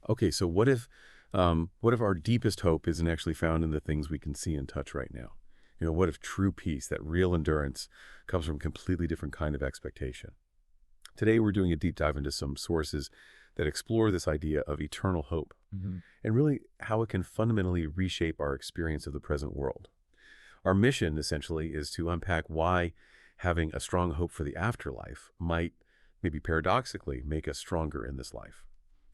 Okay, so what if our deepest hope isn't actually found in the things we can see and touch right now? What if true peace, that real endurance, comes from a completely different kind of expectation? Today, we're doing a deep dive into some sources that explore this idea of eternal hope and really how it can fundamentally reshape our experience of the present world. Our mission, essentially, is to unpack why having a strong hope for the afterlife might, maybe paradoxically, make us stronger in this life.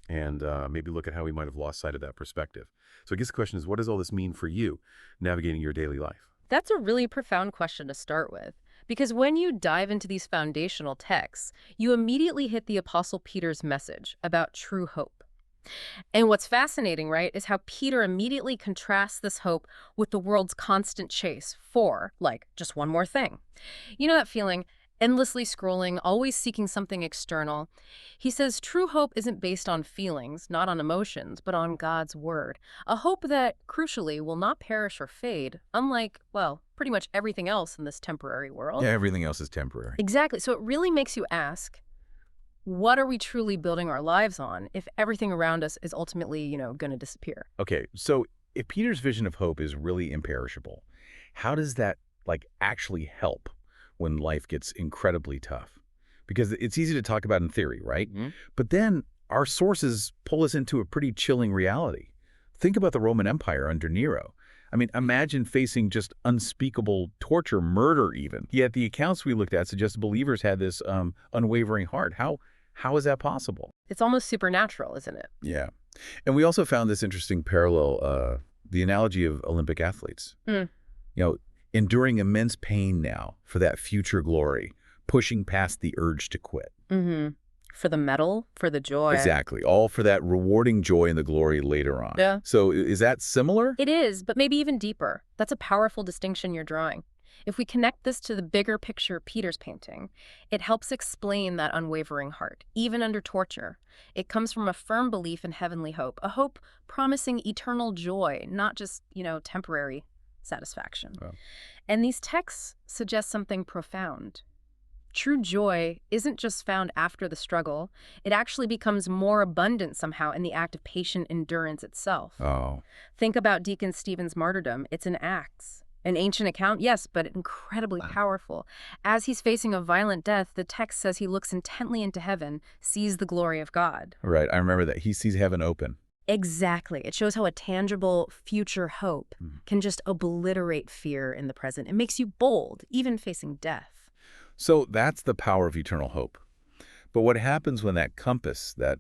And maybe look at how we might have lost sight of that perspective. So I guess the question is, what does all this mean for you navigating your daily life? That's a really profound question to start with, because when you dive into these foundational texts, you immediately hit the Apostle Peter's message about true hope. And what's fascinating, right, is how Peter immediately contrasts this hope with the world's constant chase for, like, just one more thing. You know that feeling? Endlessly scrolling, always seeking something external. He says true hope isn't based on feelings, not on emotions, but on God's word. A hope that, crucially, will not perish or fade, unlike, well, pretty much everything else in this temporary world. Yeah, everything else is temporary. Exactly. So it really makes you ask, what are we truly building our lives on if everything around us is ultimately, going to disappear? Okay, so if Peter's vision of hope is really imperishable, how does that, actually help when life gets incredibly tough? Because it's easy to talk about in theory, right? But then our sources pull us into a pretty chilling reality. Think about the Roman Empire under Nero. I mean, imagine facing just unspeakable torture, murder even. Yet the accounts we looked at suggest believers had this unwavering heart. How is that possible? It's almost supernatural, isn't it? Yeah. And we also found this interesting parallel, the analogy of Olympic athletes. Enduring immense pain now for that future glory, pushing past the urge to quit. For the medal, for the joy. Exactly. All for that rewarding joy and the glory later on. Yeah. So is that similar? It is, but maybe even deeper. That's a powerful distinction you're drawing. If we connect this to the bigger picture Peter's painting, it helps explain that unwavering heart, even under torture. It comes from a firm belief in heavenly hope, a hope promising eternal joy, not just, temporary satisfaction. Wow. And these texts suggest something profound. True joy isn't just found after the struggle. It actually becomes more abundant somehow in the act of patient endurance itself. Oh. Think about Deacon Stephen's martyrdom. It's in Acts. An ancient account, yes, but incredibly powerful. As he's facing a violent death, the text says he looks intently into heaven, sees the glory of God. Right. I remember that. He sees heaven open. Exactly. It shows how a tangible future hope can just obliterate fear in the present. It makes you bold, even facing death. So that's the power of eternal hope. But what happens when that compass, that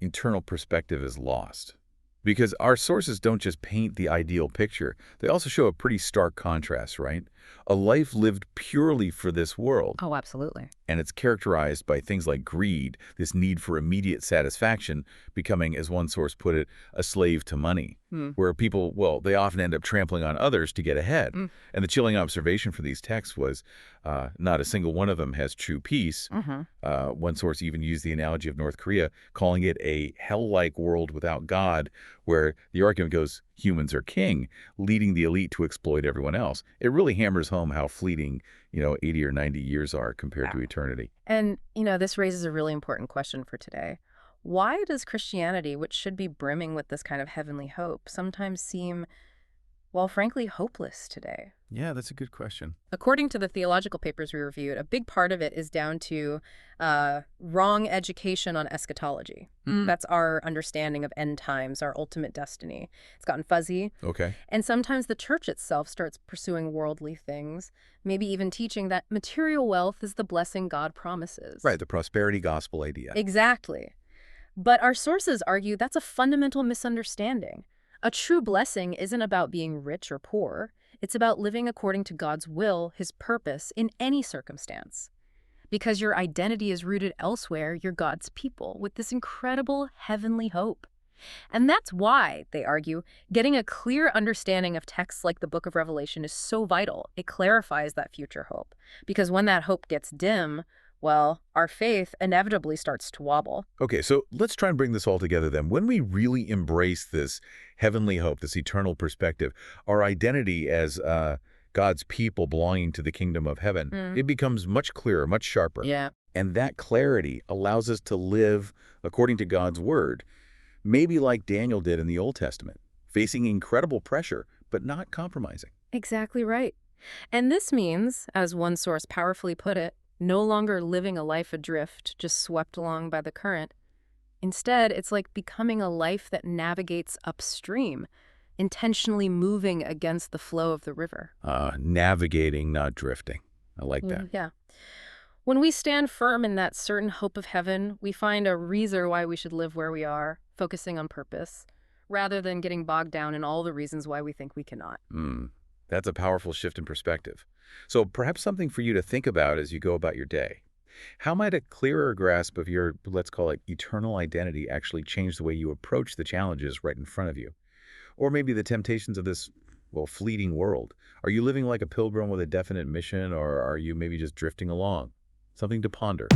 internal perspective is lost? Because our sources don't just paint the ideal picture. They also show a pretty stark contrast, right? A life lived purely for this world. Oh, absolutely. And it's characterized by things like greed, this need for immediate satisfaction, becoming, as one source put it, a slave to money, where people, well, they often end up trampling on others to get ahead. And the chilling observation for these texts was not a single one of them has true peace. One source even used the analogy of North Korea, calling it a hell-like world without God, where the argument goes, humans are king, leading the elite to exploit everyone else. It really hammers home how fleeting 80 or 90 years are compared to eternity. And, this raises a really important question for today. Why does Christianity, which should be brimming with this kind of heavenly hope, sometimes seem, well, frankly, hopeless today? Yeah, that's a good question. According to the theological papers we reviewed, a big part of it is down to wrong education on eschatology. That's our understanding of end times, our ultimate destiny. It's gotten fuzzy. Okay. And sometimes the church itself starts pursuing worldly things, maybe even teaching that material wealth is the blessing God promises. Right, the prosperity gospel idea. Exactly. But our sources argue that's a fundamental misunderstanding. A true blessing isn't about being rich or poor. It's about living according to God's will, his purpose, in any circumstance. Because your identity is rooted elsewhere, you're God's people, with this incredible heavenly hope. And that's why, they argue, getting a clear understanding of texts like the Book of Revelation is so vital. It clarifies that future hope. Because when that hope gets dim, well, our faith inevitably starts to wobble. Okay, so let's try and bring this all together then. When we really embrace this heavenly hope, this eternal perspective, our identity as God's people belonging to the kingdom of heaven, Mm. it becomes much clearer, much sharper. Yeah. And that clarity allows us to live according to God's word, maybe like Daniel did in the Old Testament, facing incredible pressure, but not compromising. Exactly right. And this means, as one source powerfully put it, no longer living a life adrift, just swept along by the current. Instead, it's like becoming a life that navigates upstream, intentionally moving against the flow of the river. Navigating, not drifting. I like that. Yeah. When we stand firm in that certain hope of heaven, we find a reason why we should live where we are, focusing on purpose, rather than getting bogged down in all the reasons why we think we cannot. That's a powerful shift in perspective. So perhaps something for you to think about as you go about your day. How might a clearer grasp of your, let's call it, eternal identity actually change the way you approach the challenges right in front of you? Or maybe the temptations of this, well, fleeting world. Are you living like a pilgrim with a definite mission, or are you maybe just drifting along? Something to ponder.